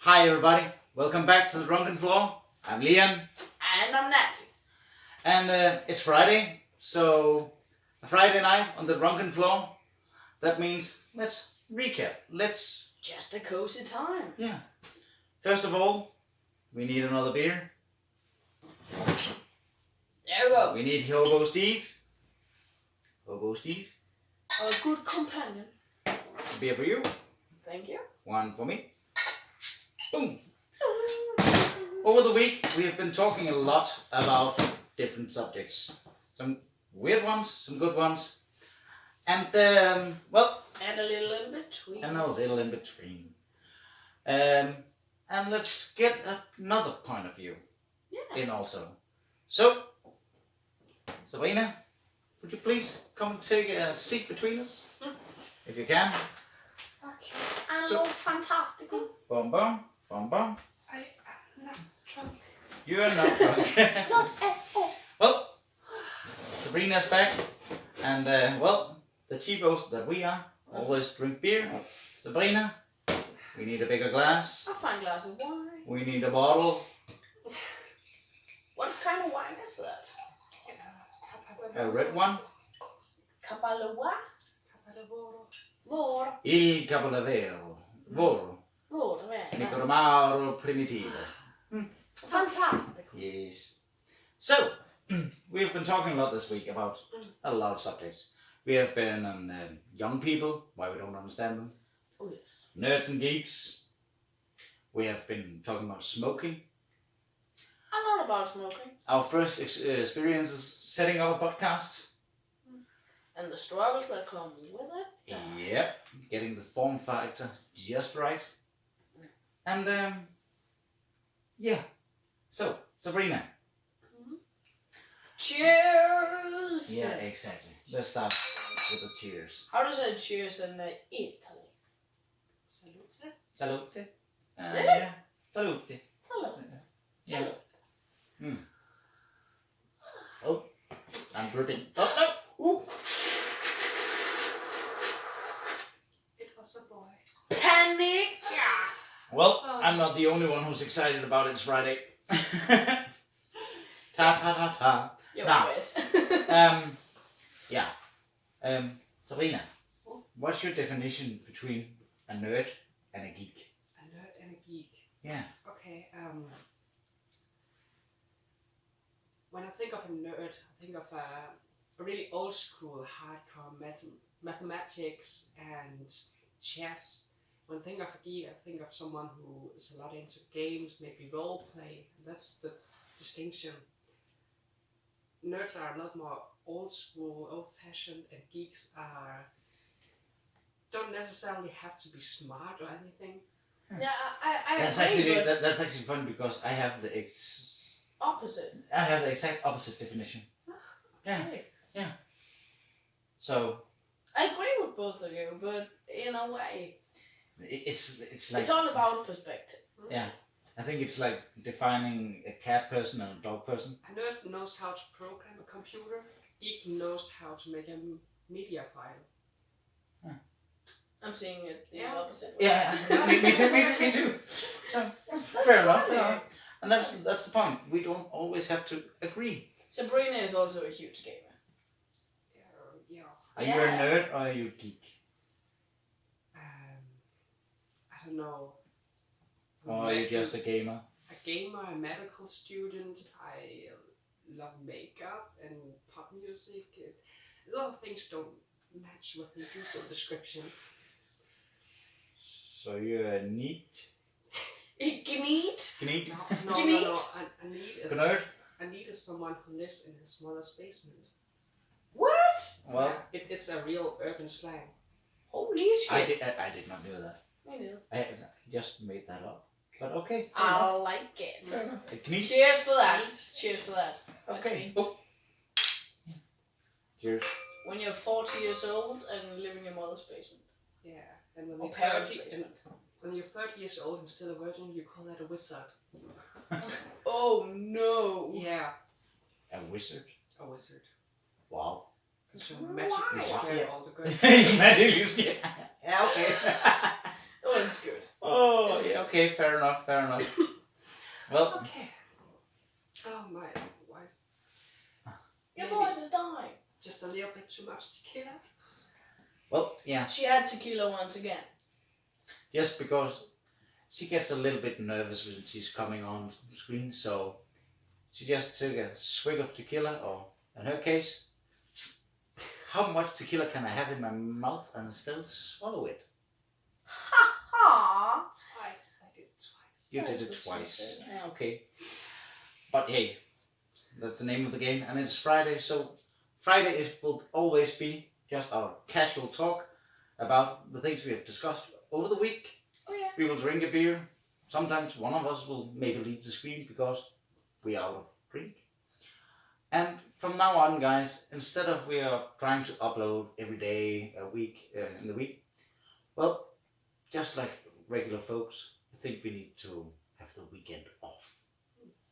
Hi everybody, welcome back to the Drunken Floor. I'm Leon. And I'm Nati. And it's Friday, so a Friday night on the Drunken Floor. That means let's recap. Just a cozy time. Yeah. First of all, we need another beer. There we go. We need Hobo Steve. Hobo Steve. A good companion. A beer for you. Thank you. One for me. Boom. Over the week, we have been talking a lot about different subjects. Some weird ones, some good ones, and And a little in between. and a little in between. And let's get another point of view in also. So, Sabrina, would you please come and take a seat between us, if you can? Okay. Hello, fantastical. Bum bum, bum bum. I am not drunk. You are not drunk. Not at all. Well, Sabrina's back, and the cheapos that we are always drink beer. Sabrina, we need a bigger glass. A fine glass of wine. We need a bottle. What kind of wine is that? A red one. Capaloa? Voro. Il Capolavero. Voro. Voro, yeah. Nicromaro Primitivo. Fantastic. Yes. So, we've been talking a lot this week about a lot of subjects. We have been on young people, why we don't understand them. Oh yes. Nerds and geeks. We have been talking about smoking. A lot about smoking. Our first experiences setting up a podcast. And the struggles that come with it. Yep. Getting the form factor just right. And yeah. So, Sabrina. Cheers! Yeah, exactly. Let's start with the cheers. How does it cheers in Italy? Salute. Salute. Really? Yeah. Salute. Salute. Yeah. Oh, I'm dripping. Oh, no. Ooh. It was a boy. Panic! Yeah. Well, I'm not the only one who's excited about it. It's Friday. Ta ta ta ta. You're Now, wet. yeah. Sabrina, what's your definition between a nerd and a geek? A nerd and a geek. Yeah. Okay, when I think of a nerd, I think of a really old school, hardcore mathematics and chess. When I think of a geek, I think of someone who is a lot into games, maybe role play. That's the distinction. Nerds are a lot more old school, old fashioned, and geeks don't necessarily have to be smart or anything. Yeah, I That's agree, actually but that's actually fun because I have the opposite. exact opposite definition. Yeah. Okay. Yeah. So I agree with both of you, but in a way, it's like it's all about perspective. yeah. I think it's like defining a cat person and a dog person. A nerd knows how to program a computer. A geek knows how to make a media file. I'm seeing it the Yeah. opposite way. Yeah, me too. So fair enough. Yeah. And that's the point. We don't always have to agree. Sabrina is also a huge gamer. Yeah. Are you a nerd or are you a geek? I don't know. Or are you just a gamer? A gamer, a medical student. I love makeup and pop music. A lot of things don't match with the usual description. So you're a neat? Gneet? Neat? No. A need is someone who lives in his mother's basement. What? Well, It's a real urban slang. Holy shit. I did not know that. I know. I just made that up. But okay. Fair I enough. like it. Fair enough. A neat? Cheers for that. Cheers for that. Okay. Oh. Cheers. When you're 40 years old and live in your mother's basement. Yeah. And when Or you're parents' 30, basement. when you're 30 years old and still a virgin, you call that a wizard. Oh no. Yeah. A wizard? A wizard. Wow. Because you magically Why? scare all the girls. Magically scared. Yeah, okay. Oh, it's good. Oh, It's yeah, Okay, fair enough. Well, Okay. Oh my voice. Your Maybe voice is dying. just a little bit too much tequila. well, yeah. She had tequila once again. Just because she gets a little bit nervous when she's coming on screen, so she just took a swig of tequila, or in her case, how much tequila can I have in my mouth and still swallow it? Ha! Twice. I did it twice. You did it twice. Yeah, okay. But hey, that's the name of the game, and it's Friday, so Friday will always be just our casual talk about the things we have discussed over the week. Oh yeah. We will drink a beer. Sometimes one of us will maybe leave the screen because we are out of drink. And from now on, guys, instead of we are trying to upload every day, a week, in the week, well, just like regular folks, I think we need to have the weekend off.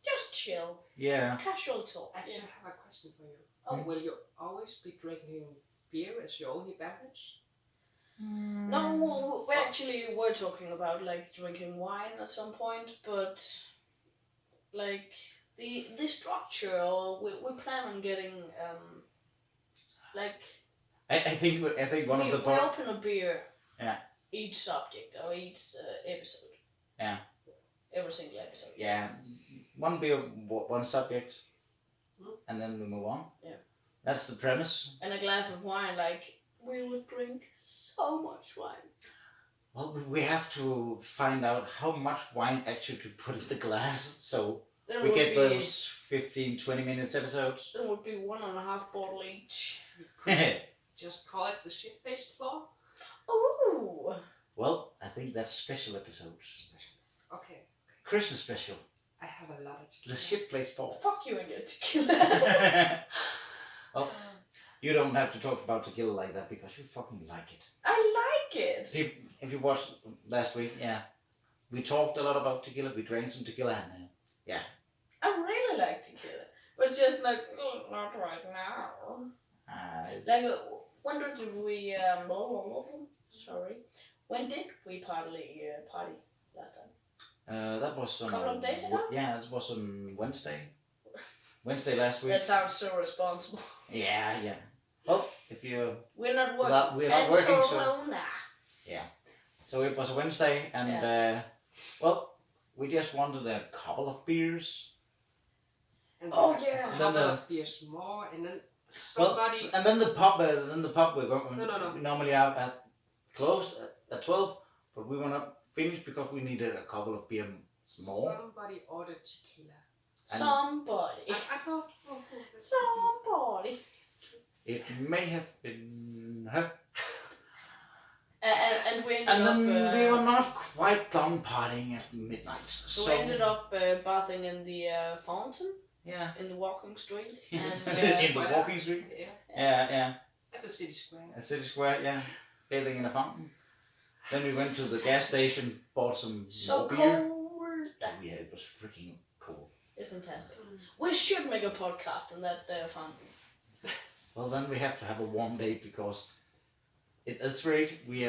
Just chill. Yeah. Casual talk. Actually, Yeah. I have a question for you. Oh. Will you always be drinking beer as your only beverage? No, we actually were talking about like drinking wine at some point, but like the structure, or we plan on getting like I think one of we the part. open a beer. Yeah. Each subject or each episode. Yeah. Every single episode. Yeah. One beer, one subject, and then we move on. Yeah. That's the premise. And a glass of wine, like we would drink so much wine. Well, we have to find out how much wine actually to put in the glass, so Then we would get be, those 15-20 minutes episodes. Then would be 1.5 bottle each. Just call it the shit-faced floor? Ooh. Well, I think that's special episodes. Okay. Christmas special. I have a lot of tequila. The shit place fall. Fuck you and your tequila. Well, you don't have to talk about tequila like that because you fucking like it. I like it. See, if you watched last week, yeah, we talked a lot about tequila. We drank some tequila, and yeah. I really like tequila, but it's just like not right now. Like when did we sorry? When did we party last time? That was on Couple of days ago? Yeah, that was on Wednesday. Wednesday last week. That sounds so responsible. Yeah. Well, if you We're not working. we're not working, so Corona. yeah. So it was a Wednesday, and well, we just wanted a couple of beers. And Oh, then yeah. a couple of beers more, and then somebody... Well, and then the pub we're going. No. We normally have closed at 12, but we were not finished because we needed a couple of beer more. Somebody ordered tequila. Somebody. I thought... Somebody. It may have been her. And we ended And up... then we were not quite done partying at midnight. So we ended up bathing in the fountain. Yeah. In the walking street. Yes. And, In the walking street. Yeah. Yeah. At the city square. A city square, yeah. Bathing in a fountain. Then we went to the gas station, bought some so more beer. cold. Yeah, it was freaking cool. It's fantastic. We should make a podcast in that fountain. Well, then we have to have a warm day because that's right. We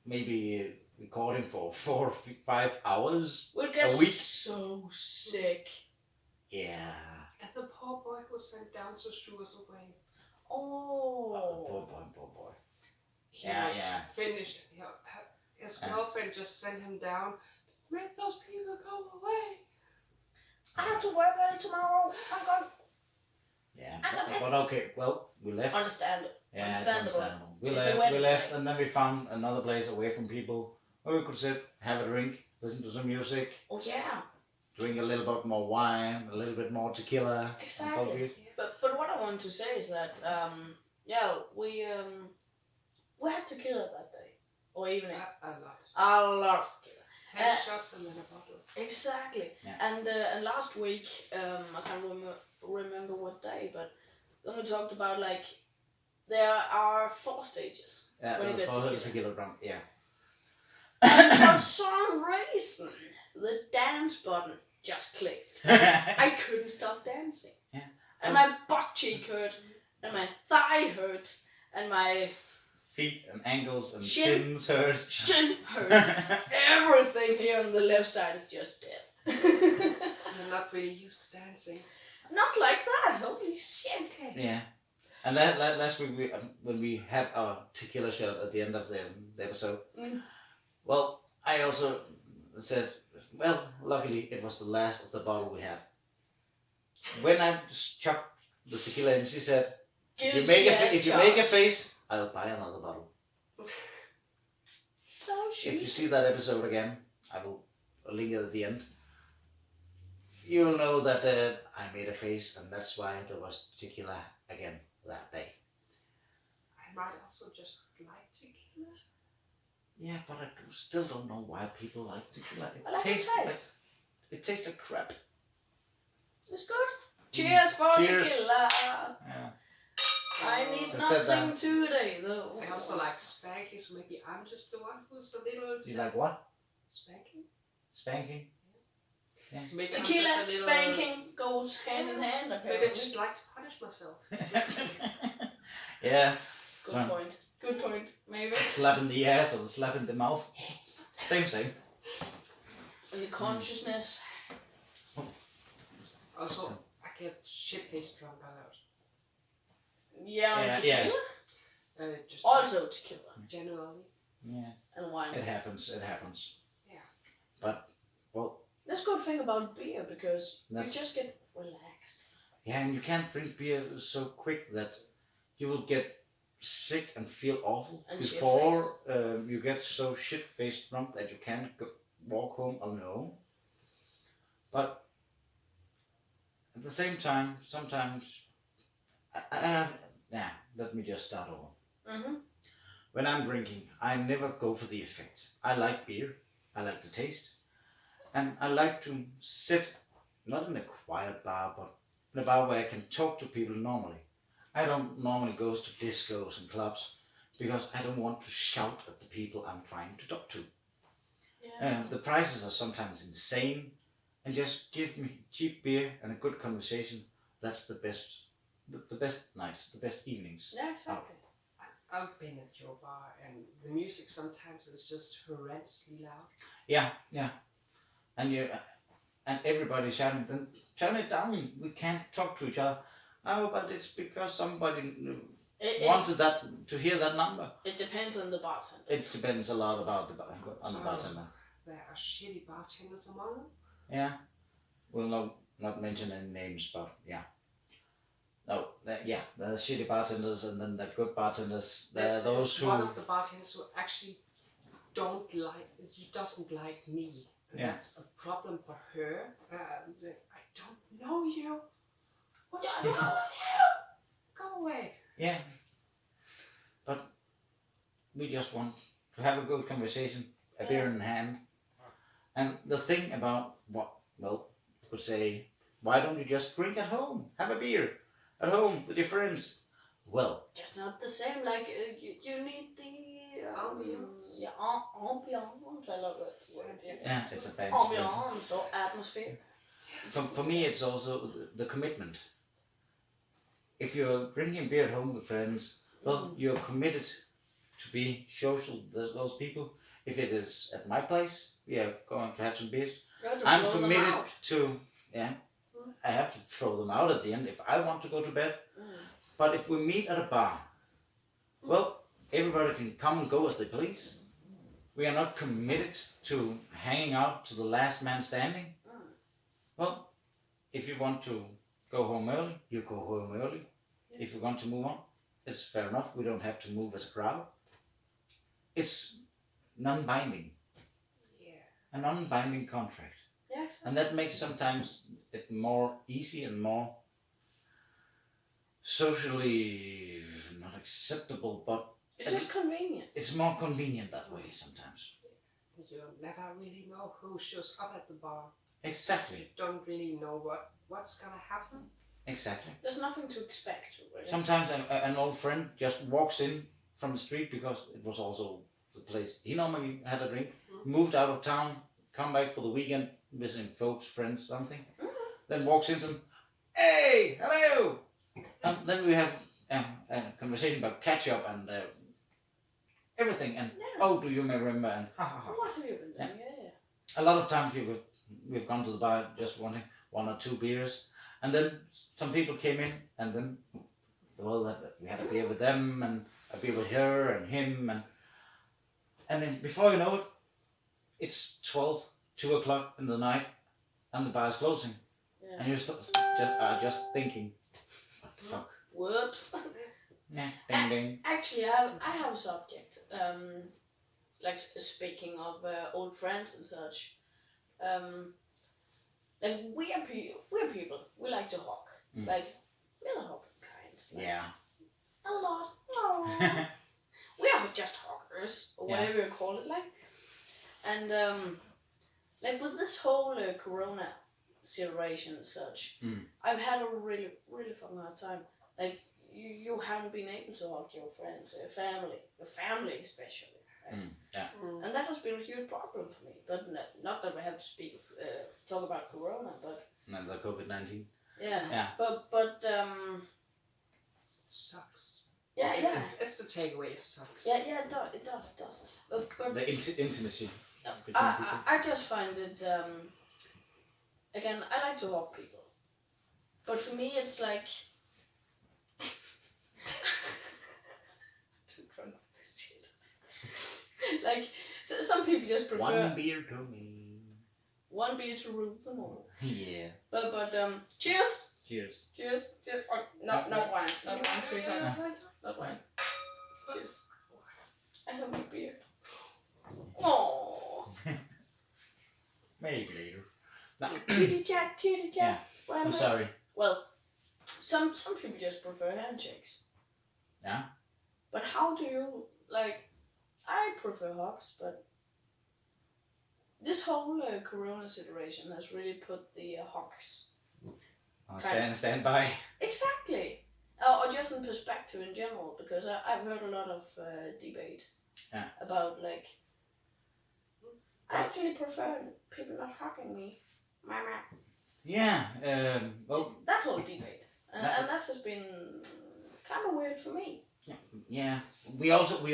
maybe recording for 4 or 5 hours. We'll get a week. so sick. Yeah. And the poor boy who was sent down to shoo us away. Oh. Poor boy. He Yeah, was yeah. finished. His girlfriend just sent him down. Make those people go away. I have to work early tomorrow. I'm going. Yeah. I'm But okay, well, we left. Understand it. Yeah, it's Understandable. understandable. We It's a left, Wednesday. and then we found another place away from people where we could sit, have a drink, listen to some music, Oh yeah. drink a little bit more wine, a little bit more tequila. Exactly. and coffee. But what I want to say is that we had tequila that day or evening. A lot. A lot of tequila. 10 shots and then a bottle. Exactly. Yeah. And last week I can't remember what day, but then we talked about like there are 4 stages when you get tequila. tequila drunk. Yeah. And for some reason, the dance button just clicked. I couldn't stop dancing. Yeah. And my butt cheek hurt, and my thigh hurts, and my feet and ankles and Shin. shins hurt. Shin hurt. Everything here on the left side is just death. You're not really used to dancing. Not like that. Holy shit. Yeah. And last week when we had our tequila shot at the end of the episode, well, I also said, well, luckily it was the last of the bottle we had. When I just chucked the tequila in, she said, if you make a face, I'll buy another bottle. So sweet. If you see that episode again, I will link it at the end. You'll know that I made a face, and that's why there was tequila again that day. I might also just like tequila. Yeah, but I still don't know why people like tequila. I like It tastes like crap. It's good. Cheers for Cheers. tequila. Yeah. I need I said nothing that. today, though. I also like spanking, so maybe I'm just the one who's a little... You like what? Spanking? Spanking? Yeah. So maybe Tequila, I'm just a little, spanking goes hand in hand, Maybe apparently. I just like to punish myself. Yeah. Good Well. point. Good point. Maybe. Slap in the ass or the slap in the mouth. Same. And the consciousness. Also, I get shit-faced drunk a lot. Yeah, Yeah, tequila. Just Also tequila. generally. Yeah. And wine. It happens. Yeah. But, well, That's a good thing about beer, because you That's- just get relaxed. yeah, and you can't drink beer so quick that you will get sick and feel awful And before you get so shit-faced drunk that you can't walk home alone. But at the same time, sometimes let me just start over. Mm-hmm. When I'm drinking, I never go for the effect. I like beer, I like the taste, and I like to sit, not in a quiet bar, but in a bar where I can talk to people normally. I don't normally go to discos and clubs because I don't want to shout at the people I'm trying to talk to. Yeah. The prices are sometimes insane, and just give me cheap beer and a good conversation. That's the best, the best nights, the best evenings. Yeah, exactly. I've been at your bar, and the music sometimes is just horrendously loud. Yeah, and everybody shouting, then turn it down. We can't talk to each other. Oh, but it's because somebody wanted that to hear that number. It depends on the bartender. It depends a lot about the bartender. There are shitty bartenders among them. Yeah, we'll not mention any names, but yeah. No, there's shitty bartenders, and then the good bartenders. There are those who. One of the bartenders who actually doesn't like me. And Yeah. that's a problem for her. I don't know you. What's Yeah, wrong with you? Go away. Yeah. But we just want to have a good conversation, a beer in hand. And the thing about you could say, why don't you just drink at home? Have a beer at home with your friends. Well, Just not the same, like you need the Ambience. Yeah, ambiance. I love it. yeah, it's a fancy word. Ambiance or atmosphere. For me, it's also the commitment. If you're drinking beer at home with friends, well, you're committed to be social with those people. If it is at my place, we are going to have some beers. You have to I'm blow them committed out. to, I have to throw them out at the end if I want to go to bed. But if we meet at a bar, well, everybody can come and go as they please. We are not committed to hanging out to the last man standing. Well, if you want to go home early, you go home early. If you want to move on, it's fair enough. We don't have to move as a crowd. It's non-binding. Yeah. A non-binding contract. Yeah, exactly. And that makes sometimes it more easy and more socially not acceptable, but It's just convenient. it's more convenient that way sometimes. You never really know who shows up at the bar. Exactly. You don't really know what's gonna happen. Exactly. There's nothing to expect. Really. Sometimes an old friend just walks in from the street because it was also the place he normally had a drink, moved out of town, come back for the weekend, visiting folks, friends, something, then walks into them, hey, hello! And then we have a conversation about catch up and everything, and Yeah. oh, do you remember? And ha ha ha. What have you been doing? Yeah. A lot of times we've gone to the bar just wanting 1 or 2 beers, and then some people came in, and then we had a beer with them and a beer with her and him, and then before you know it, it's 2 o'clock in the night, and the bar is closing, Yeah. and you're just thinking, what the fuck? Whoops. Yeah, ding ding. Actually, I have a subject. Like speaking of old friends and such. Like we're people. We like to hawk. Like we're the hawking kind. Like, Yeah. a lot. Aww. We are just hawkers or whatever you call it. Like, and like with this whole Corona situation and such, I've had a really fucking hard time. Like you haven't been able to hug your friends, your family especially. Right? Yeah. And that has been a huge problem for me. But not that we have to talk about Corona, but And the COVID-19. yeah. But It sucks. yeah. It's the takeaway. It sucks. Yeah, it does. But The intimacy between people. I just find it, again, I like to hug people. But for me, it's like, too drunk for this shit. Like, so some people just prefer 1 beer to me. one beer to rule them all. Yeah. But cheers! Cheers. Cheers! Oh, not wine, sweetheart. Not wine. Cheers. I have my beer. Aww. Maybe later. No. Chitty chat. Yeah. Well, I'm nice. sorry. Well, some people just prefer handshakes. Yeah. But how do you, like, I prefer hugs, but this whole Corona situation has really put the hugs. Stand by. Exactly. Or just in perspective in general, because I've heard a lot of debate about, like, I actually prefer people not hugging me. Mama. Yeah. Well. That whole debate. And that has been kind of weird for me. Yeah. We also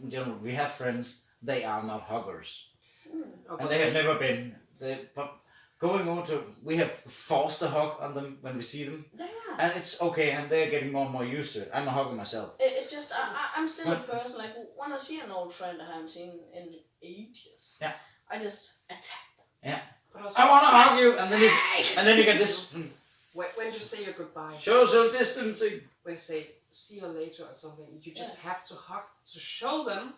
in general we have friends. They are not huggers, and they have never been. But going on to, we have forced a hug on them when we see them, Yeah. and it's okay, and they're getting more and more used to it. I'm a hugger myself. It's just, I'm still a person, like, when I see an old friend I haven't seen in ages, I just attack them. Yeah. But also, I want to hug you, and then you get this when you say your goodbye, social distancing. when you say see you later or something, you just have to hug to show them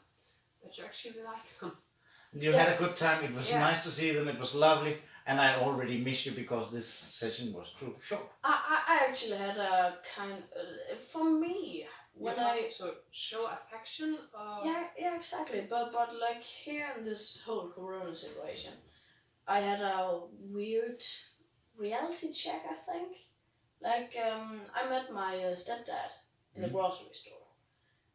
that you actually like them. You had a good time. It was nice to see them. It was lovely, and I already miss you because this session was too short. I actually had a kind, for me, when so show affection. Yeah, exactly. But like here in this whole Corona situation, I had a weird reality check. I think, like I met my stepdad in a grocery store,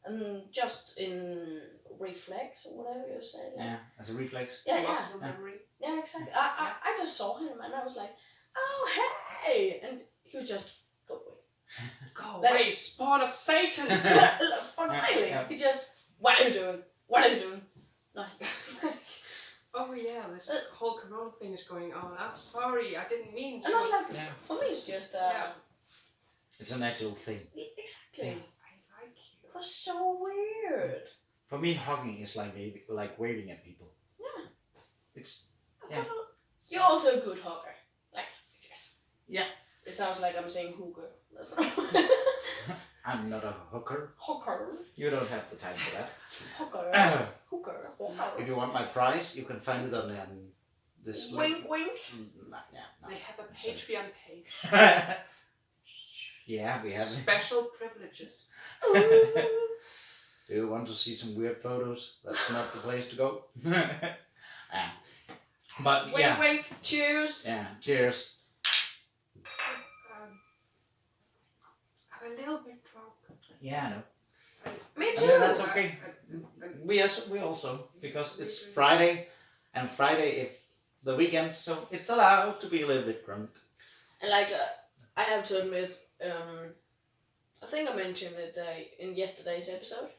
and just in reflex or whatever you say. Like, Yeah, as a reflex. Muscle memory. Yeah, exactly. I just saw him and I was like, oh hey, and he was just go away. Go Like- away, spawn of Satan! But really, he just, what are you doing? What are you doing? Nothing. Oh yeah, this whole Corona thing is going on. I'm sorry, I didn't mean to. And I was like, Yeah. for me it's just, It's a natural thing. exactly. I like you. It was so weird. For me, hugging is like waving at people. Yeah. It's You're also a good hugger. Like, yeah. it sounds like I'm saying hooker. That's I'm not a hooker. hooker. You don't have the time for that. Hooker. Hooker. If you want my price, you can find it on this link. Wink, wink. No. They have a Patreon page. Yeah, we have. Special privileges. Do you want to see some weird photos? That's not the place to go. But Wink, yeah. wink. Cheers. Yeah. Cheers. I'm a little bit drunk. Yeah, I know. Me I too. mean, that's okay. We also, because it's Friday, and Friday if the weekend, so it's allowed to be a little bit drunk. And like, I have to admit, I think I mentioned it in yesterday's episode,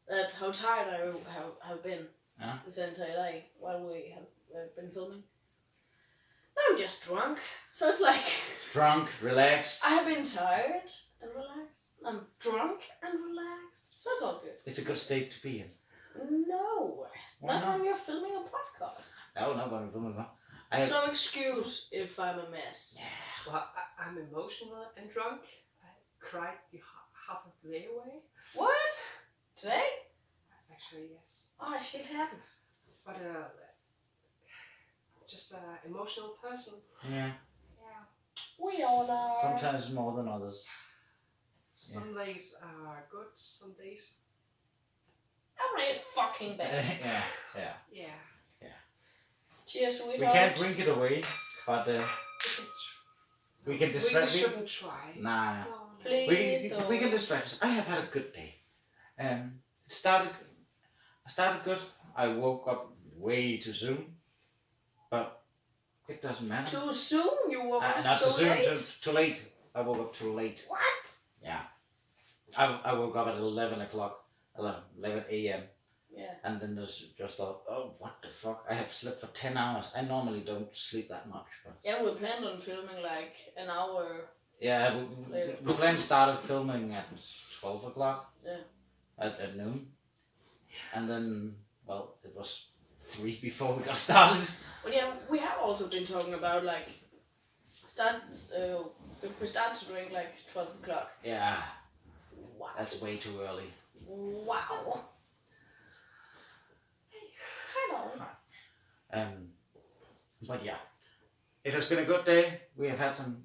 that how tired I have been Yeah. this entire day while we have been filming. I'm just drunk, so it's like Drunk, relaxed. I have been tired and relaxed. I'm drunk and relaxed, so it's all good. It's a good state to be in. No, Why not not? when you're filming a podcast. No, not when we're filming. So excuse if I'm a mess. Yeah. Well, I'm emotional and drunk. I cried the half of the day away. What? Today? Actually, yes. Oh, shit happens. But just an emotional person. Yeah. Yeah. We all are. Sometimes more than others. Some days are good, some days. I'm really fucking bad. Yeah. Yeah. Cheers, sweetheart. We can't drink it away, but we can We distract. shouldn't try. Nah. No. Please don't. We can distract us. I have had a good day. It started good. I woke up way too soon, but it doesn't matter. Too soon? You woke up Not so too soon. late? Too late. I woke up too late. What? Yeah. I woke up at 11 o'clock, 11 a.m. Yeah. And then just thought, oh, what the fuck? I have slept for 10 hours. I normally don't sleep that much, but Yeah, we planned on filming like an hour. yeah, we plan started filming at 12 o'clock. Yeah. At noon. And then, well, it was 3 before we got started. But yeah, we have also been talking about like if we start to drink like 12 o'clock. Yeah, Wow. that's way too early. Wow. Hello. But yeah, it has been a good day. We have had some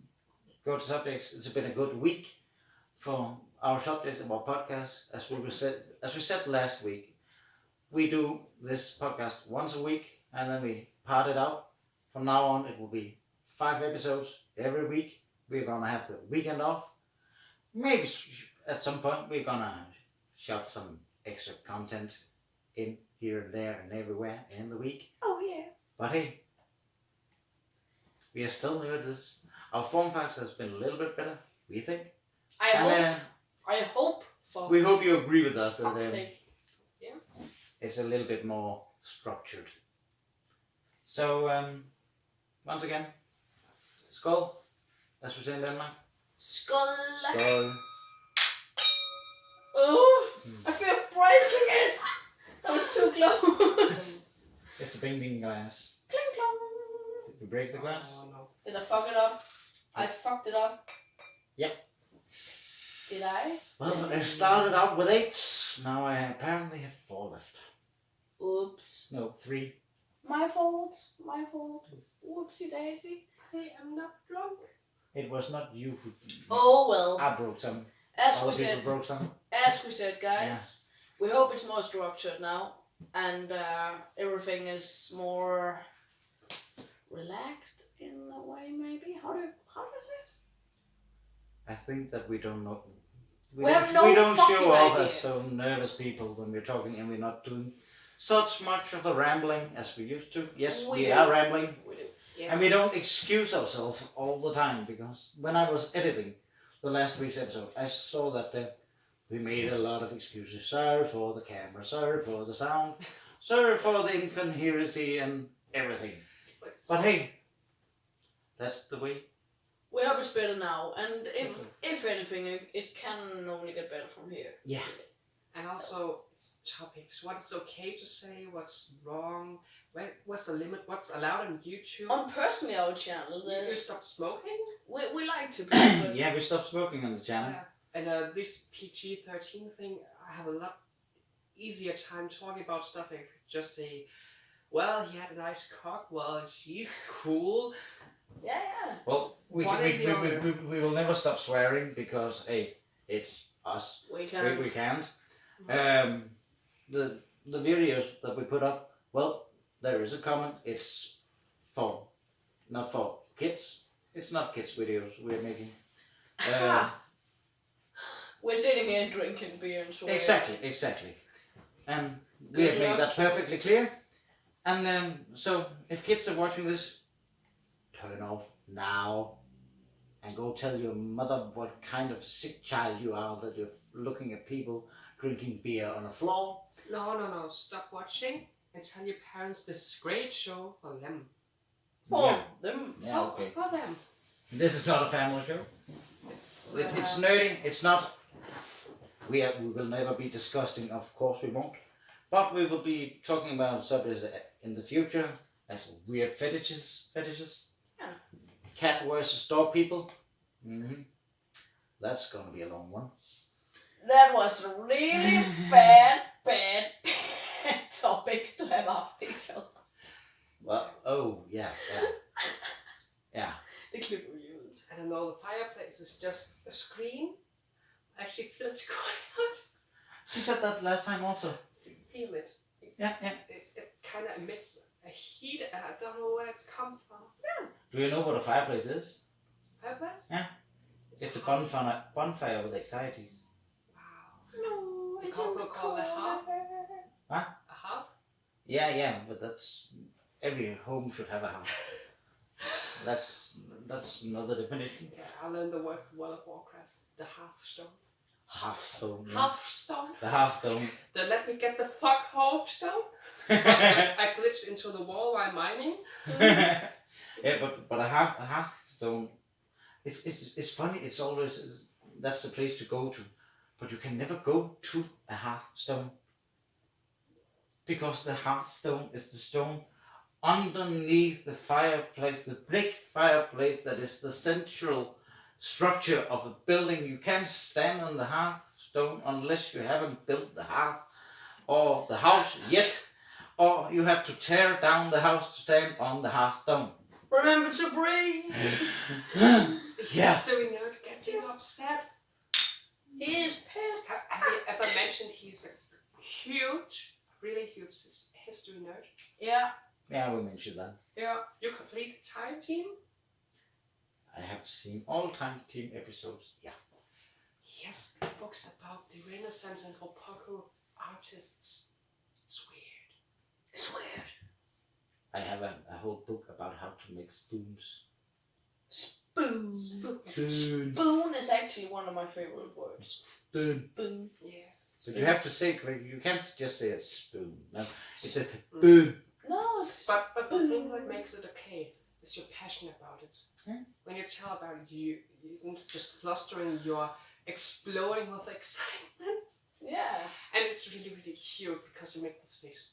good subjects. It's been a good week for our subject of our podcast. As we said last week, we do this podcast once a week and then we part it out. From now on, it will be 5 episodes every week. We're gonna have the weekend off. Maybe at some point we're gonna shove some extra content in here and there and everywhere in the week. Oh yeah. But hey, we are still new at this. Our form factor has been a little bit better, we think. I hope for. We hope you agree with us that fuck's sake. Yeah. it's a little bit more structured. So, once again, skål, as we say in Denmark. Skål. Skål. Oh, I feel breaking it. That was too close. It's the bing bing glass. Clink clong. Did we break the glass? Oh, no. Did I fuck it up? I fucked it up. Yep. Did I? Well, I started out with 8. Now I apparently have 4 left. Oops. No, 3. My fault. My fault. Whoopsie daisy. Hey, I'm not drunk. It was not you who. Oh well. I broke some. As Other we people said, broke some. guys, we hope it's more structured now, and everything is more relaxed in a way. Maybe how do I say it? I think that we don't know. We have no we don't fucking show off idea. as so nervous people when we're talking and we're not doing such much of the rambling as we used to. Yes, we do. are rambling. We do. Yeah. And we don't excuse ourselves all the time because when I was editing the last week's episode, I saw that we made a lot of excuses. Sorry for the camera, sorry for the sound, sorry for the incoherency and everything. But hey, that's the way. We hope it's better now, and if anything, it can only get better from here. Yeah. And also, it's topics. What is okay to say? What's wrong? What's the limit? What's allowed on YouTube? On personally our channel, You stop smoking? we like to be, but Yeah, we stopped smoking on the channel. And this PG-13 thing, I have a lot easier time talking about stuff. I could just say, well, he had a nice cock. Well, she's cool. yeah. Well, we will never stop swearing because hey, it's us. We can't. We can't. The videos that we put up, well, there is a comment. It's not for kids. It's not kids videos we're making. We're sitting here drinking beer and swearing. Exactly. And we Good have made luck, that kids. perfectly clear. And so, if kids are watching this, turn off now and go tell your mother what kind of sick child you are that you're looking at people drinking beer on the floor. No. Stop watching and tell your parents this is a great show for them. For them. Yeah, okay. For them. This is not a family show. It's nerdy. It's not. We will never be disgusting, of course we won't. But we will be talking about subjects in the future as weird fetishes. Yeah. Cat versus dog people. That's gonna be a long one. That was really bad topics to have after each other. Well, yeah. The clip we used. I don't know, the fireplace is just a screen. Actually feels quite hot. She said that last time also. Feel it. Yeah. It kind of emits a heat and I don't know where it comes from. Yeah. Do you know what a fireplace is? Fireplace? Yeah. It's a bonfire with anxieties. Wow. No, it's Can't in the we call it hearth? Huh? A hearth? Yeah, but that's every home should have a house. That's another definition. Yeah, I learned the word from World of Warcraft. The hearthstone. Hearthstone. Yeah. Hearthstone? The hearthstone. Then let me get the fuck hearthstone. Because I glitched into the wall while mining. Yeah, but a hearthstone. It's funny. It's always that's the place to go to, but you can never go to a hearthstone because the hearthstone is the stone underneath the fireplace, the brick fireplace that is the central structure of a building. You can't stand on the hearthstone unless you haven't built the hearth or the house yet, or you have to tear down the house to stand on the hearthstone. Remember to breathe. Yeah. History nerd getting upset. He is pissed. Have you ever mentioned he's a huge, really huge history nerd? Yeah. Yeah, we mentioned that. Yeah. You complete the time team? I have seen all Time Team episodes. Yeah. He has books about the Renaissance and Rococo artists. It's weird. It's weird. I have a whole book about how to make spoons. Spoon. Spoons. Spoon is actually one of my favorite words. Spoon. Spoon. Yeah. But you have to say correctly. You can't just say a spoon. No, it's a spoon. No, it's But the thing that makes it okay is your passion about it. Yeah. When you tell about it, you're not just flustering, you're exploding with excitement. yeah. And it's really, really cute because you make this face.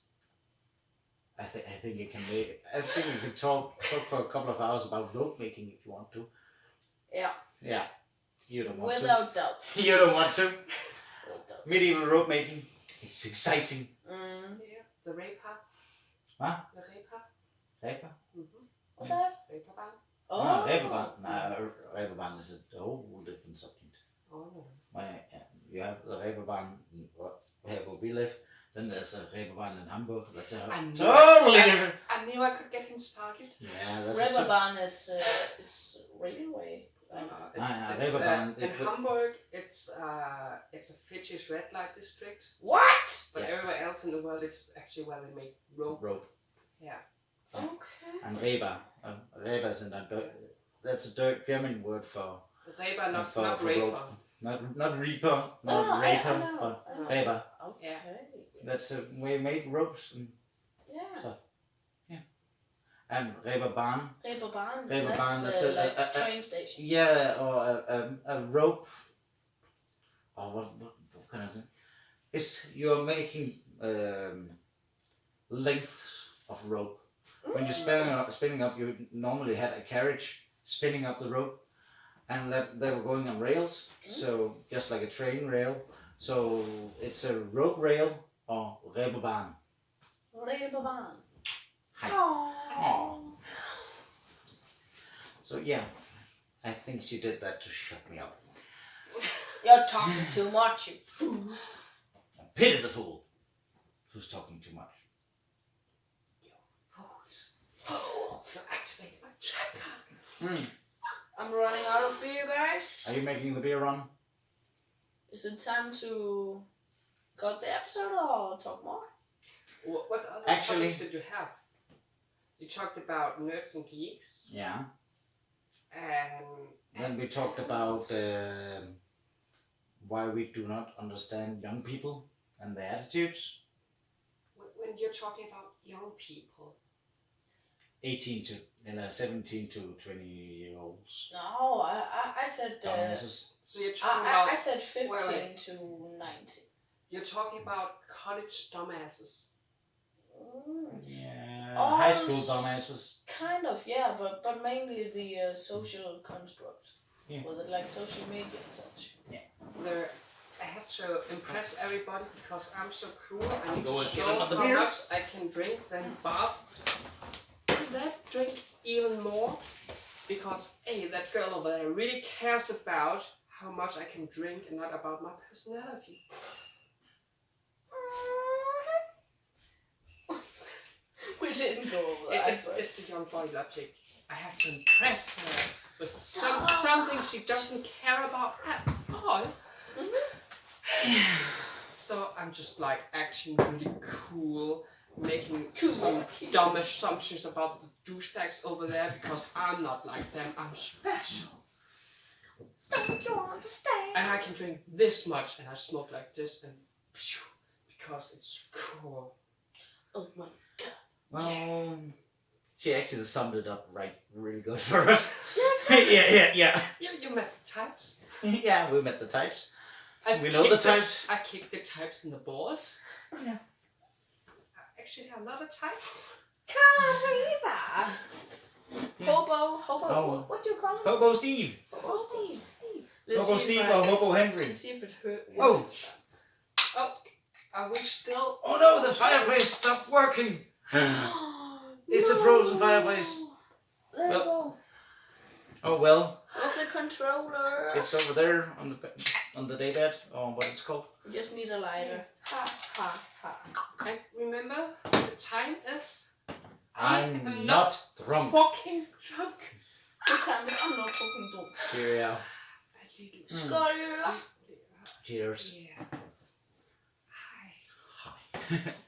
I think you can make. I think you can talk for a couple of hours about rope making if you want to. Yeah. Yeah. You don't want Without doubt. to. You don't want to. Without doubt. Medieval rope making. It's exciting. Yeah. The Reaper. Huh? The Reaper. Reaper? What that? Reaperbahn. Oh. No, Reeperbahn. No, Reeperbahn is a whole different subject. Oh no. You have the Reeperbahn here where we live. Then there's a Reeperbahn in Hamburg. That's a totally different. I knew I could get him started. Yeah, that's Reeperbahn is railway. Reeperbahn. In Hamburg, it's a Fetish red light district. What? But everywhere else in the world, it's actually where they make rope. Yeah. Okay. And Reber. Reber is that's a German word for. Reber, not for Reaper. rope. Not Reaper, not No, Raper, I know, but I know. Reber. Okay. That's a way make ropes and Yeah. stuff. Yeah. And Reeperbahn. Reeperbahn. Reeperbahn, That's that's like a train station. Yeah, or a rope. Or what can I say? It's you're making lengths of rope. When you're spinning up, you normally had a carriage spinning up the rope, and that they were going on rails. So just like a train rail. So it's a rope rail or Reeperbahn. Reeperbahn. Hi. Oh. So yeah, I think she did that to shut me up. You're talking too much, you fool. Pity the fool who's talking too much. So activate my tracker. I'm running out of beer, guys. Are you making the beer run? Is it time to cut the episode or talk more? What other Actually- topics did you have? You talked about nerds and geeks, Yeah. and Then we talked about why we do not understand young people and their attitudes. When you're talking about young people, 17 to 20-year-olds. No, I said. so you're talking about I said 15 wait. to 19. You're talking about college dumbasses. Yeah, Oh, high school dumbasses. Kind of, yeah, but mainly the social construct. Yeah. With it, like social media and such. Yeah. I have to impress everybody because I'm so cool. I need to going to show get another how beer. much I can drink. Then Bob, do that drink even more because hey, that girl over there really cares about how much I can drink and not about my personality. We didn't go over that. It's the young boy logic. I have to impress her with something she doesn't care about at all. So I'm just like acting really cool, making some dumb assumptions about the douchebags over there because I'm not like them. I'm special. Don't you understand? And I can drink this much and I smoke like this and because it's cool. Oh my god. Well, she actually summed it up really good for us. Yeah, yeah. You met the types. Yeah, we met the types. We know the types. I kicked the types in the balls. Yeah. Actually, a lot of types. Cariba. Hobo. Oh. What do you call him? Hobo Steve. Hobo Steve. Hobo Steve or Hobo Henry. Let's see if it hurt. Oh. Oh, are we still? Oh no, the fireplace stopped working. It's a frozen fireplace. There you go. Oh well. What's the controller? It's over there on the daybed, or what it's called. You just need a lighter. Ha ha ha. And remember, the time is. I'm not drunk. Fucking drunk. The time is I'm not fucking drunk. Here we are. A little. Skål. Cheers. Yeah. Hi.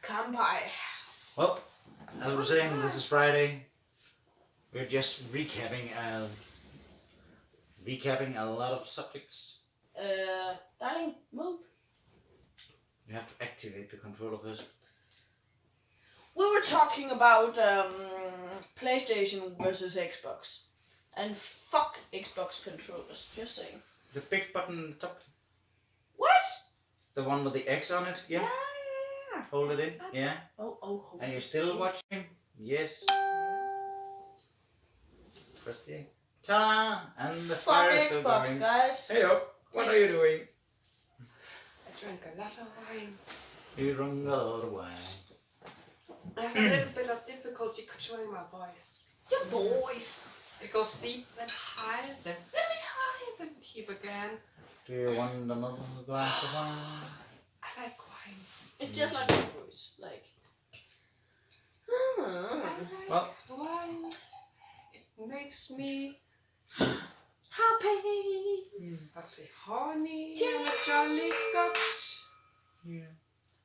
Kampai. Well, as we're saying, this is Friday. We're just recapping a lot of subjects. Darling, move. You have to activate the controller first. We were talking about PlayStation versus Xbox. And fuck Xbox controllers, just saying. The big button on the top. What? The one with the X on it, yeah? Yeah. Hold it in, yeah. Oh. Are you still watching? Yes. Press the ta and the Fuck fire is still Xbox, going. guys. Hey up, what are you doing? I drank a lot of wine. You drunk a lot of wine. I have a little bit of difficulty controlling my voice. Your voice. It goes deep, then high, then really high, then deep again. Do you want another glass of wine? I like wine. It's just like my voice. Like. I like Well. wine. It makes me, Happy. I'd say, horny and a jolly scotch. Yeah.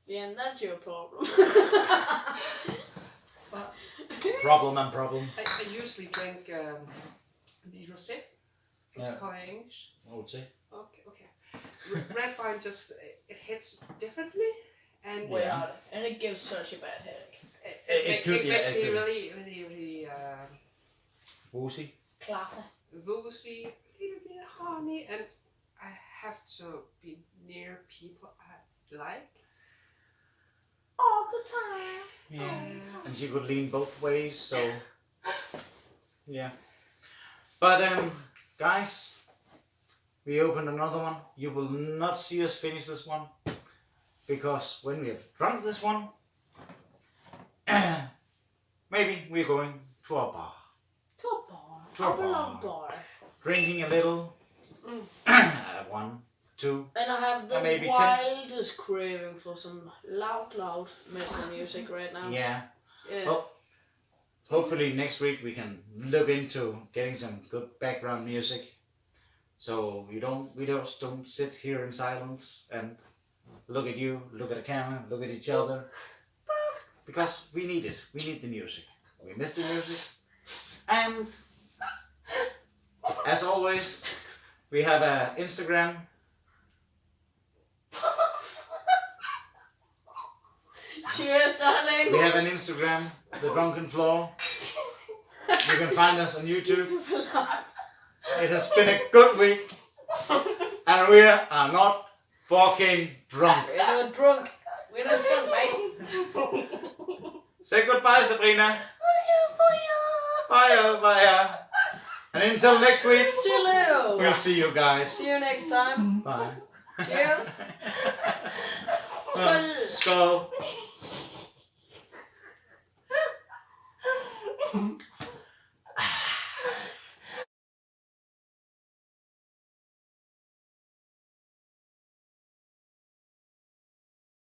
Yeah, and that's your problem. But Problem. I usually drink the rosé. What's it called in English? I would say. Okay. Red wine just, it hits differently. And Without it. And it gives such a bad headache. it makes me could. really Woozy. Classy. woozy, a little bit horny, and I have to be near people I like. All the time. Yeah. And she could lean both ways, so yeah. But guys, we opened another one. You will not see us finish this one because when we have drunk this one, maybe we're going to a bar. To a bar. To a bar. Long bar. Drinking a little. 1, 2. And I have the Maybe 10. wildest craving for some loud metal music right now. Yeah. Yeah. Well, hopefully next week we can look into getting some good background music, so we just don't sit here in silence and look at you, look at the camera, look at each other, because we need it. We need the music. We miss the music, and as always, we have a Instagram. Cheers, darling. We have an Instagram, The Drunken Floor. You can find us on YouTube. It has been a good week. And we are not fucking drunk. We're not drunk. We're not drunk, mate. Say goodbye, Sabrina. Bye. Bye. And until next week, Toodaloo. we'll see you guys. See you next time. Bye. Cheers. Skål. Skål.